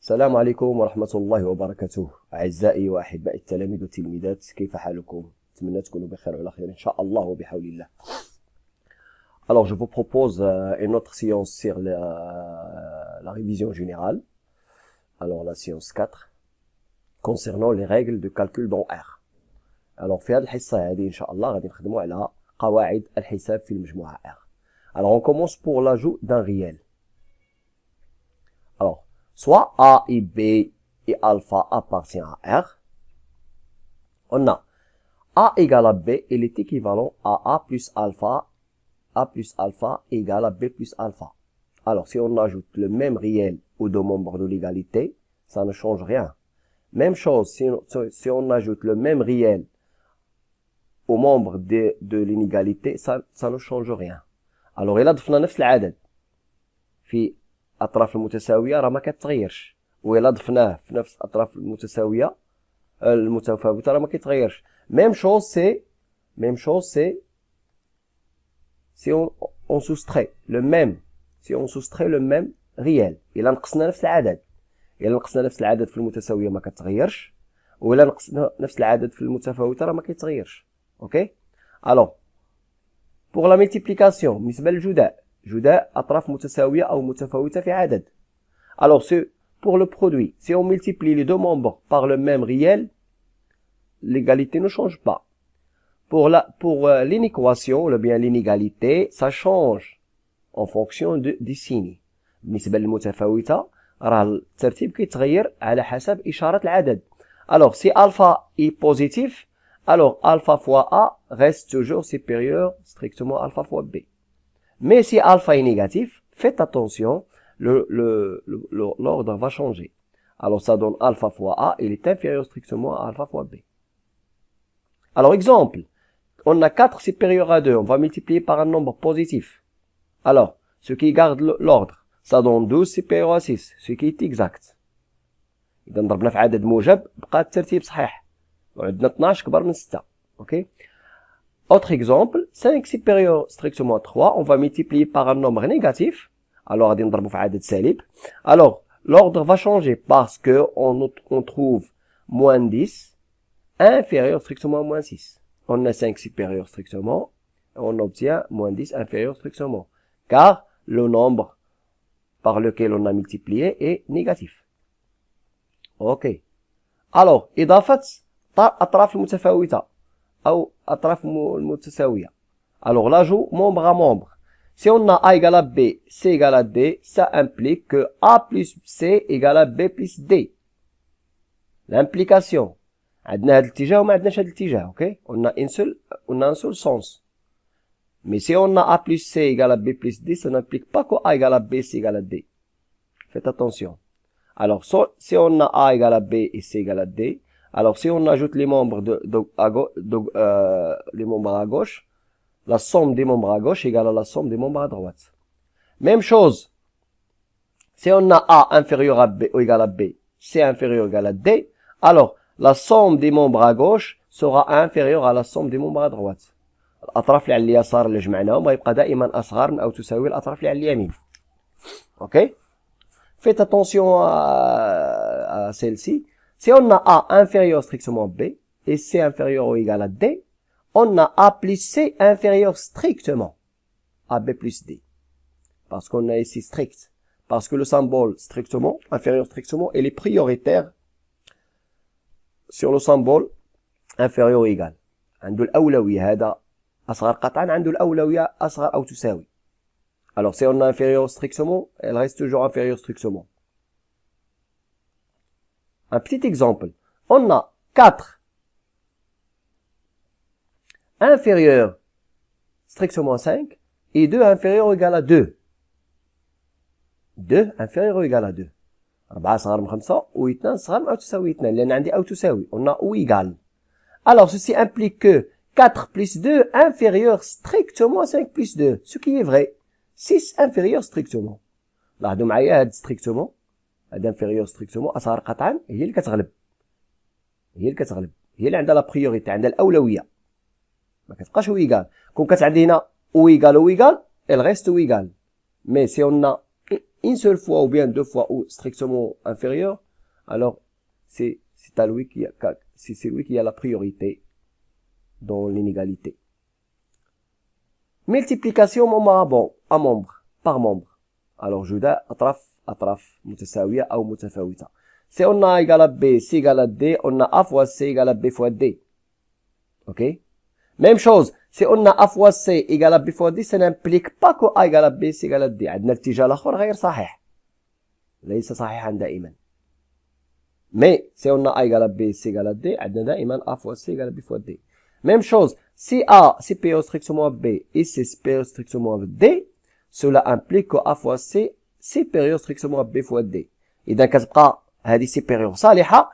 السلام عليكم ورحمة الله وبركاته. أعزائي وأحبائي التلاميذ والتلميذات، كيف حالكم؟ أتمنى تكونوا بخير وعلى خير إن شاء الله وبحول الله. Alors, je vous propose une autre séance sur la révision générale. Alors, la séance 4, concernant les règles de calcul dans R. Alors, في هذه الحصة هذه إن شاء الله غادي نخدموا على قواعد الحساب في المجموعة R. Alors, on commence pour l'ajout d'un réel. Alors, soit A et B et alpha appartient à R. On a A égale à B, il est équivalent à A plus alpha égale à B plus alpha. Alors, si on ajoute le même réel aux deux membres de l'égalité, ça ne change rien. Même chose, si on ajoute le même réel aux membres de l'inégalité, ça ne change rien. Alors, إلا ضفنا نفس العدد في أطراف المتساوية راه ما كتغيرش، وإلا ضفناه في نفس الأطراف المتفاوتة راه ما كيتغيرش. Même chose, c'est si on soustrait le même réel. إلا نقصنا نفس العدد في المتساوية ما كتغيرش، وإلا نقصنا نفس العدد في المتفاوتة راه ما كيتغيرش. OK. Alors, pour la multiplication بالنسبة للجداء أطراف متساوية أو متفاوتة في عدد. Alors, pour le produit, si on multiplie les deux membres par le même réel, l'égalité ne change pas. Pour l'inéquation, ou bien l'inégalité, ça change en fonction des signes. بالنسبة للمتفاوتة راه الترتيب كيتغير على حسب إشارة العدد. Alors, si alpha est positif, alors alpha fois A reste toujours supérieur strictement à alpha fois B. Mais si alpha est négatif, faites attention, l'ordre va changer. Alors ça donne alpha fois A, il est inférieur strictement à alpha fois B. Alors exemple, on a 4 supérieur à 2, on va multiplier par un nombre positif. Alors, ce qui garde l'ordre, ça donne 12 supérieur à 6, ce qui est exact. إذا ضربنا في عدد موجب بقى الترتيب صحيح. وعندنا 12 كبر من 6. OK. Autre exemple, 5 supérieur strictement à 3, on va multiplier par un nombre négatif. Alors, غادي نضربو في عدد سالب. Alors, l'ordre va changer parce que on trouve moins 10 inférieur strictement à moins 6. On a 5 supérieur strictement, on obtient moins 10 inférieur strictement. Car le nombre par lequel on a multiplié est négatif. OK. Alors, إضافة أطراف المتفاوتة أو أطراف المتساوية. Alors, l'ajout membre à membre. Si on a A égale à B, C égale à D, ça implique que A plus C égale à B plus D. L'implication. عندنا هذا الاتجاه وما عندناش هذا الاتجاه. OK. On a un seul sens. Mais si on a A plus C égale à B plus D, ça n'implique pas que A égale à B, C égale à D. Faites attention. Alors, si on a A égale à B et C égale à D, alors si on ajoute les membres les membres à gauche, la somme des membres à gauche égale à la somme des membres à droite. Même chose. Si on a A inférieur à B ou égal à B, C inférieur ou égal à D, alors la somme des membres à gauche sera inférieure à la somme des membres à droite. الأطراف اللي على اليسار اللي جمعناهم غيبقى دائما أصغر من أو تساوي الأطراف اللي على اليمين. OK. Faites attention à celle-ci. Si on a A inférieur strictement à B et C inférieur ou égal à D, on a A plus C inférieur strictement à B plus D. Parce qu'on a ici strict. Parce que le symbole strictement, inférieur strictement, il est prioritaire sur le symbole inférieur ou égal. عنده الأولوية هذا أصغر قطعا عنده الأولوية أصغر أو تساوي. Alors si on a inférieur strictement, elle reste toujours inférieure strictement. Un petit exemple. On a 4 inférieur strictement à 5 et 2 inférieur ou égal à 2. 2 inférieur ou égal à 2. 4 صغر من 5 و 2 صغر من أو تساوي 2 لأن عندي أو تساوي. On a ou égal. Alors ceci implique que 4 plus 2 inférieur strictement à 5 plus 2. Ce qui est vrai. 6 inférieur strictement. لاحظوا معايا هاد strictement. هاد inférieur strictement أصغر قطعا هي اللي كتغلب. هي اللي عندها لا بريوريتي، عندها الأولوية. ما كتبقاش او égal. كون كتعدي هنا او égal, elle reste ou égal. Mais si on a une seule fois ou bien deux fois ou strictement inférieur, alors c'est lui qui a la priorité dans l'inégalité. Multiplication à membre, par membre. Alors, جداء أطراف متساوية أو متفاوتة. Si on a égal à B, C égale à D, on a A fois C égale à B fois D. Ok? Même chose, si on a A fois C égale à B fois D, ça n'implique pas que A égale à B, C égale à D. عندنا الاتجاه الآخر غير صحيح. ليس صحيحا دائما. Mais si on a A égale à B, C égale à D, عندنا دائما A fois C égale à B fois D. Même chose, si A supérieur strictement à B et C supérieur strictement à D, cela implique que A fois C supérieur strictement à B fois D. إذا كتبقى هذه supérieur صالحة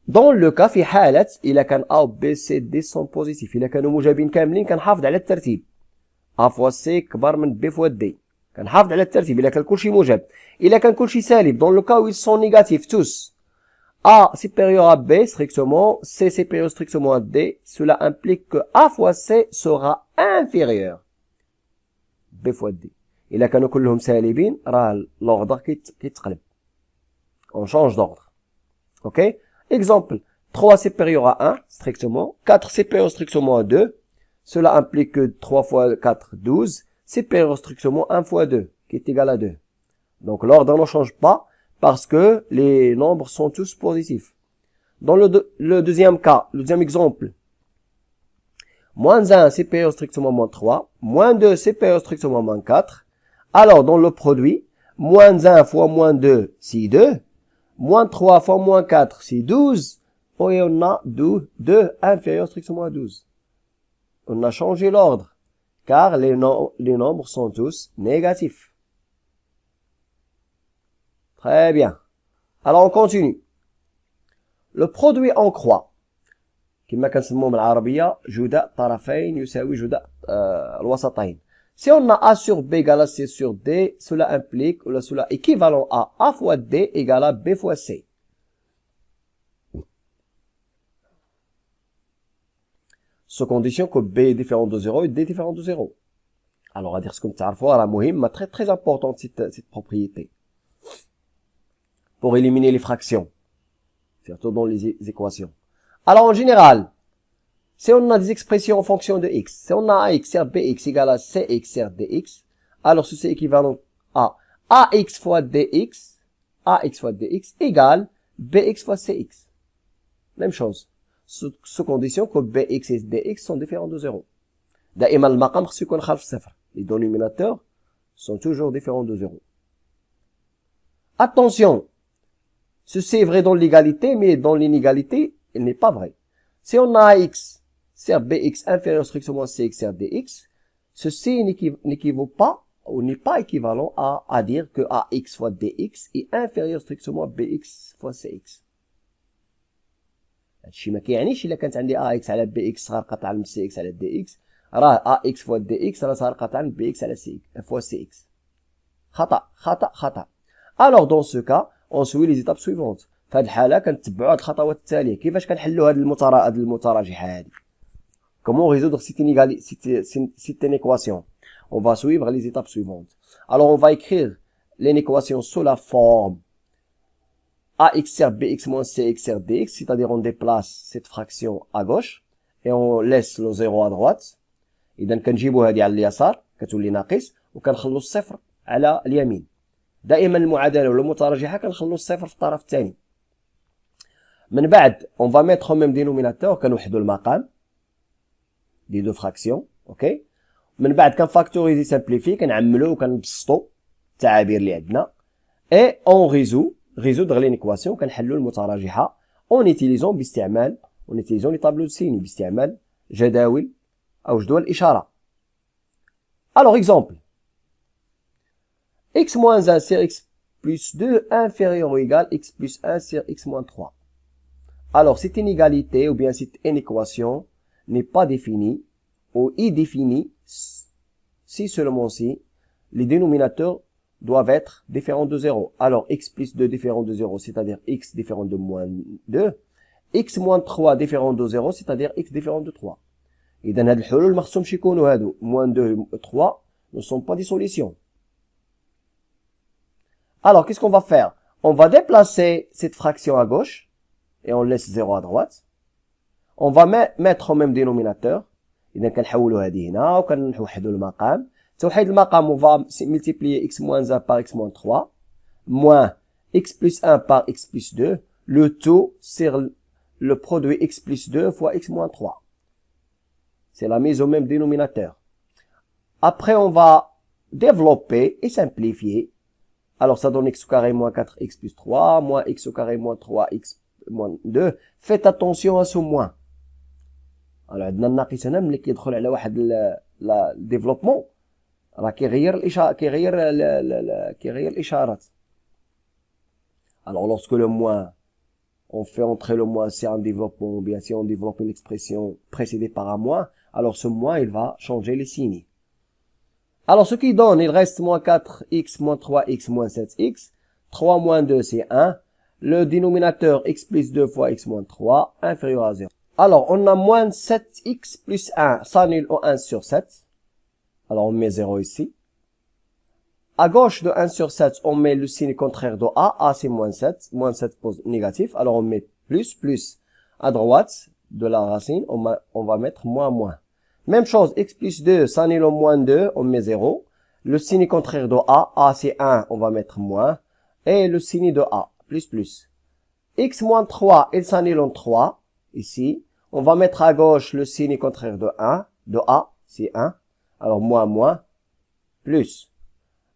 dans le cas في حالة إلا كان A B C D sont positifs. إلا كانوا موجبين كاملين كنحافظ على الترتيب. A fois C كبر من B fois D. كنحافظ على الترتيب إلا كان كلشي موجب. إلا كان كلشي سالب dans le cas où ils sont négatifs tous. A supérieur à B strictement, C supérieur strictement à D, cela implique que A fois C sera inférieur B fois D. إلا كانوا كلهم سالبين راه l'ordre كيتقلب. On change d'ordre. Ok? Exemple, 3 supérieur à 1, strictement, 4 supérieur strictement à 2, cela implique que 3 fois 4, 12, supérieur strictement 1 fois 2, qui est égal à 2. Donc l'ordre ne change pas, parce que les nombres sont tous positifs. Dans le deuxième cas, le deuxième exemple, moins 1 supérieur strictement moins 3, moins 2 supérieur strictement moins 4, alors dans le produit, moins 1 fois moins 2, c'est 2, moins 3 fois moins 4, c'est 12, et on a 2 inférieur strictement à 12. On a changé l'ordre, car les nombres sont tous négatifs. Très bien. Alors on continue. Le produit en croix. كما كنسموه بالعربية جداء طرفين يساوي جداء الوسطين. Si on a A sur B égale à C sur D, cela implique, ou cela équivalent à A fois D égale à B fois C. Sous condition que B est différent de 0 et D est différent de 0. Alors, à dire ce que tu as راه مهمة très très importante cette propriété. Pour éliminer les fractions. Surtout dans les équations. Alors, en général, si on a des expressions en fonction de x, si on a ax sur bx égale à cx sur dx, alors ceci est équivalent à ax fois dx égale bx fois cx. Même chose. Sous condition que bx et dx sont différents de 0. دائما المقام خصو يكون خلف صفر. Les dénominateurs sont toujours différents de 0. Attention! Ceci est vrai dans l'égalité, mais dans l'inégalité, il n'est pas vrai. Si on a x sur bx inférieur strictement à cx sur dx, ceci n'équivaut pas, ou n'est pas équivalent à dire que ax fois dx est inférieur strictement à bx fois cx. هادشي ما كيعنيش الا كانت عندي ax على bx صغار قطعا من cx على dx راه ax fois dx راه صغار قطعا من bx على cx fois cx. خطأ. Alors dans ce cas, on suit les étapes suivantes. في هذه الحالة كنتبعوا هاد الخطوات التالية. كيفاش كنحلوا هاد المتراجحة هادي؟ Comment résoudre cette équation? On va suivre les étapes suivantes. Alors on va écrire l'équation sous la forme ax sur bx moins cx sur dx, c'est-à-dire on déplace cette fraction à gauche et on laisse le 0 à droite. إذا كنجيبوا هذه على اليسار كتولي ناقص وكنخلوا الصفر على اليمين. دائما المعادلة ولا المتراجحة كنخلوا الصفر في الطرف الثاني. من بعد on va mettre au même dénominateur كنوحدوا المقام دي دو فراكسيون. اوكي. من بعد كنفاكتوريزي سامبليفي كنعملو وكنبسطو التعابير اللي عندنا اي اون ريزودغ لينيكواسيون كنحلو المتراجحة اون ايتيليزون باستعمال لي طابلو سيني باستعمال جداول او جدول اشارة. Alors exemple x moins 1 sur x plus 2 inférieur ou égal x plus 1 sur x moins 3. Alors cette inégalité ou bien cette inéquation n'est pas définie ou est définie si seulement si les dénominateurs doivent être différents de 0. Alors x plus 2 différent de 0, c'est-à-dire x différent de moins 2, x moins 3 différent de 0, c'est-à-dire x différent de 3. إذا هاد الحلول ما خصهمش يكونوا هادو moins 2 3 ne sont pas des solutions. Alors, qu'est-ce qu'on va faire? On va déplacer cette fraction à gauche, et on laisse 0 à droite. On va mettre au même dénominateur. إذا كنحولو هذه هنا وكنوحدو المقام. توحيد المقام, on va multiplier x moins 1 par x moins 3, moins x plus 1 par x plus 2. Le tout, c'est le produit x plus 2 fois x moins 3. C'est la mise au même dénominateur. Après, on va développer et simplifier. Alors, ça donne x au carré moins 4x plus 3, moins x au carré moins 3x moins 2. Faites attention à ce moins. Alors, عندنا الناقص هنا ملي كيدخل على واحد الديفلوبمون راه كيغير الاشارات. Alors, lorsque le moins, on fait entrer le moins, c'est un développement, ou bien si on développe une expression précédée par un moins, alors ce moins, il va changer les signes. Alors, ce qui donne, il reste moins 4x, moins 3x, moins 7x. 3 moins 2, c'est 1. Le dénominateur x plus 2 fois x moins 3, inférieur à 0. Alors, on a moins 7x plus 1, s'annule au 1 sur 7. Alors, on met 0 ici. À gauche de 1 sur 7, on met le signe contraire de a. A, c'est moins 7. Moins 7 pose négatif. Alors, on met plus, plus. À droite de la racine, on va mettre moins, moins. Même chose, x plus 2, s'annule au moins 2, on met 0. Le signe contraire de a c'est 1, on va mettre moins. Et le signe de a, plus, plus. X moins 3, il s'annule en 3. Ici, on va mettre à gauche le signe contraire de 1, de a, c'est 1. Alors, moins, moins, plus.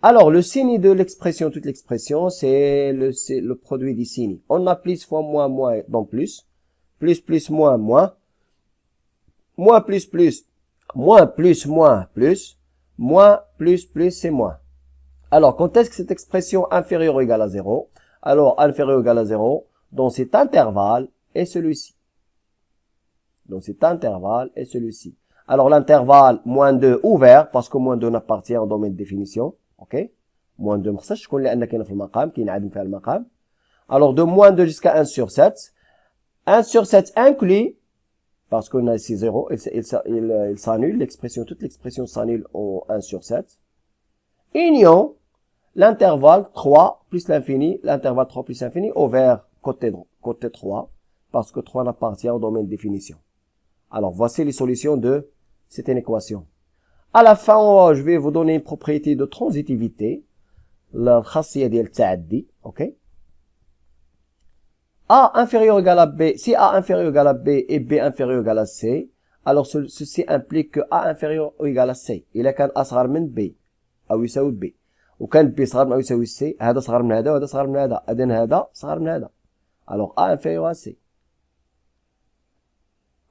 Alors, le signe de l'expression, toute l'expression, c'est le produit des signes. On a plus fois moins, moins, donc plus. Plus, plus, moins, moins. Moins, plus, plus. Moins, plus, moins, plus. Moins, plus, plus, c'est moins. Alors, quand est-ce que cette expression inférieure ou égale à 0? Alors, inférieur ou égal à 0, dans cet intervalle, est celui-ci. Donc, cet intervalle est celui-ci. Alors, l'intervalle moins 2 ouvert, parce que moins 2 n'appartient au domaine de définition. OK? Moins 2 مخصش شكون اللي عندنا كاين في المقام كينعدم فيها المقام. Alors, de moins 2 jusqu'à 1 sur 7. 1 sur 7 inclut, parce qu'on a ici 0, il s'annule, l'expression, toute l'expression s'annule en 1 sur 7. Union, l'intervalle 3 plus l'infini, l'intervalle 3 plus l'infini, ouvert côté 3, parce que 3 n'appartient au domaine de définition. Alors, voici les solutions de cette équation. À la fin, je vais vous donner une propriété de transitivité, la khassia ديال التعدي, ok? A inférieur ou égal à B, si A inférieur ou égal à B et B inférieur ou égal à C, alors ceci implique que A inférieur ou égal à C. إلا كان A صغر من B أو يساوي B وكان B صغر من أو يساوي C, هذا صغر من هذا وهذا صغر من هذا، إذن هذا صغر من هذا. Alors A inférieur à C.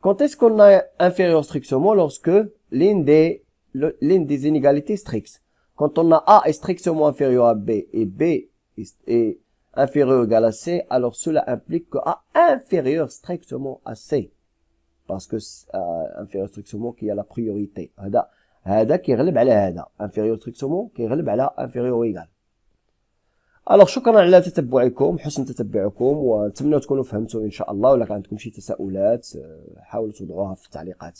Quand est-ce qu'on a inférieur strictement? Lorsque l'une des inégalités strictes. Quand on a A est strictement inférieur à B et B est inférieur ou égal à C, alors cela implique que A inférieur strictement à C. Parce que inférieur strictement qui a la priorité. هذا كيغلب على هذا. inférieur strictement كيغلب على inférieur ou égal. Alors شكرا على تتبعكم، حسن تتبعكم، ونتمنى تكونوا فهمتوا ان شاء الله. ولا كان عندكم شي تساؤلات حاولوا توضعوها في التعليقات.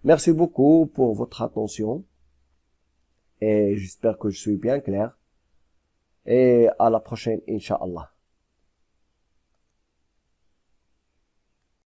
Merci beaucoup pour votre attention. Et j'espère que je suis bien clair. Et à la prochaine, Inch'Allah.